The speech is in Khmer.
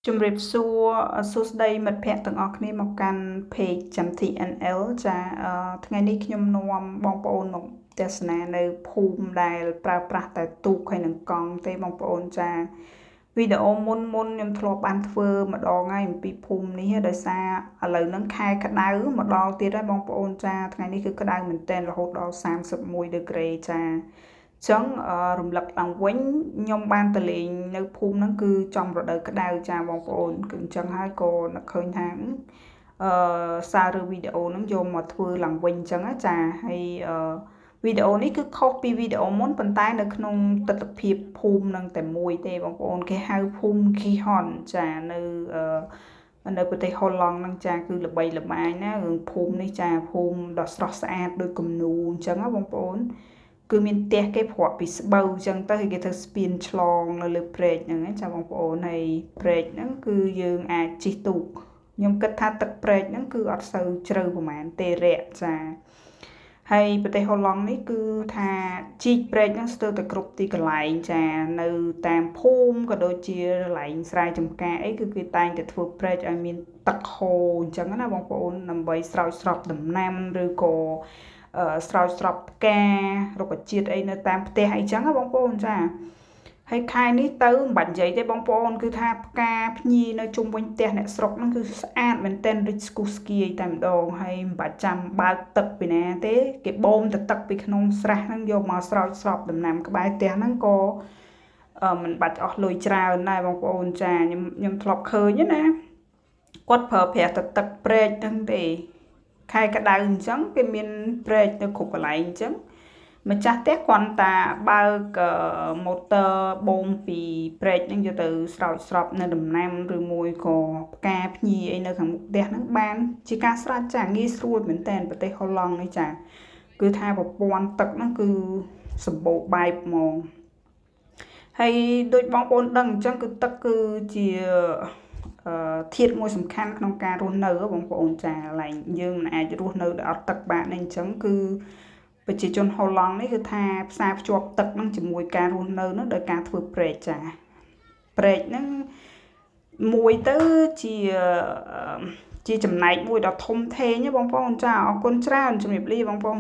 ជំរាបសួរសួស្តីមិត្តភ័ក្តិទាំងអស់គ្នាមកកាន់ page ចាំ TNL ចាថ្ងៃនេះខ្ញុំនាំបងប្អូនមកទស្សនានៅភូមិដែលប្រើប្រាស់តែទូកហើយនឹងកង់ទេបងប្អូនចាវីដេអូមុនខ្ញុំធ្លាប់បានធ្វើម្ដងហើយអំពីភូមិនេះដោយសារឥឡូវហ្នឹងខែក្តៅមកដល់ទៀតហើយបងប្អូនចាថ្ងៃនេះគឺក្តៅមែនទែនរហូតដល់31ដឺក្រេចាចឹងរំលឹកឡើងវិញខ្ញុំបានទៅលេងនៅភូមិហ្នឹងគឺចំរដូវក្តៅចាបងប្អូនគឺអញ្ចឹងហើយក៏នឹកឃើញថាសារឬវីដេអូហ្នឹងយកមកធ្វើឡើងវិញអញ្ចឹងចាហើយវីដេអូនេះគឺខុសពីវីដេអូមុនប៉ុន្តែនៅក្នុងទស្សនវិជ្ជាភូមិនឹងតែមួយទេបងប្អូនគេហៅភូមិគីហុនចានៅប្រទេសហូឡង់ហ្នឹងចាគឺល្បីល្បាញណារឿងភូមិនេះចាភូមិដ៏ស្រស់ស្អាតដូចគំនូរអញ្ចឹងណាបងប្អូនគឺមានផ្ទះគេប្រក់ពីស្បូវអញ្ចឹងទៅគេធ្វើស្ពានឆ្លងនៅលើព្រែកហ្នឹងចាបងប្អូនហើយព្រែកហ្នឹងគឺយើងអាចជិះទូកខ្ញុំគិតថាទឹកព្រែកហ្នឹងគឺអត់សូវជ្រៅប្រហែលទេរាក់ចាហើយប្រទេសហូឡង់នេះគឺថាជីកព្រែកហ្នឹងស្ទើរតែគ្រប់ទីកន្លែងចានៅតាមភូមិក៏ដូចជាកន្លែងស្រែចម្ការអីគឺគេតែងតែធ្វើព្រែកឲ្យមានទឹកហូរអញ្ចឹងណាបងប្អូនដើម្បីស្រោចស្រពដំណាំឬក៏ស្រោចស្រពផ្ការុក្ខជាតិអីនៅតាមផ្ទះអីចឹងណាបងប្អូនចាហើយខែនេះទៅមិនបាច់និយាយទេបងប្អូនគឺថាផ្កាភ្ញីនៅជុំវិញផ្ទះអ្នកស្រុកហ្នឹងគឺស្អាតមែនទែនរីកស្គុះស្គាយតែម្ដងហើយមិនបាច់ចាំបើកទឹកពីណាទេគេបូមទៅទឹកពីក្នុងស្រះហ្នឹងយកមកស្រោចស្រពដំណាំក្បែរផ្ទះហ្នឹងក៏មិនបាច់អស់លុយច្រើនដែរបងប្អូនចាខ្ញុំធ្លាប់ឃើញណាគាត់ប្រើប្រាស់ទឹកព្រែកហ្នឹងទេខែក្តៅអញ្ចឹងគេមានព្រែកនៅគ្រប់កន្លែងអញ្ចឹងម្ចាស់ផ្ទះគ្រាន់តែបើកម៉ូទ័របូមពីព្រែកហ្នឹងយកទៅស្រោចស្រពនៅដំណាំឬមួយក៏ផ្កាភ្ញីអីនៅខាងមុខផ្ទះហ្នឹងបានជាការស្រេចចាងាយស្រួលមែនតើប្រទេសហូឡង់នេះចាគឺថាប្រព័ន្ធទឹកហ្នឹងគឺសម្បូរបែបហ្មងហើយដូចបងប្អូនដឹងអញ្ចឹងគឺទឹកគឺជាធាតុមួយសំខាន់ក្នុងការរស់នៅបងប្អូនចាឡើងយើងមិនអាចរស់នៅដោយអត់ទឹកបានទេអញ្ចឹងគឺប្រជាជនហូឡង់នេះគឺថាផ្សារភ្ជាប់ទឹកហ្នឹងជាមួយការរស់នៅនោះដោយការធ្វើព្រែកចាព្រែកហ្នឹងមួយទៅជាចំណែកមួយដ៏ធំធេងបងប្អូនចាអរគុណច្រើនជំរាបលាបងប្អូន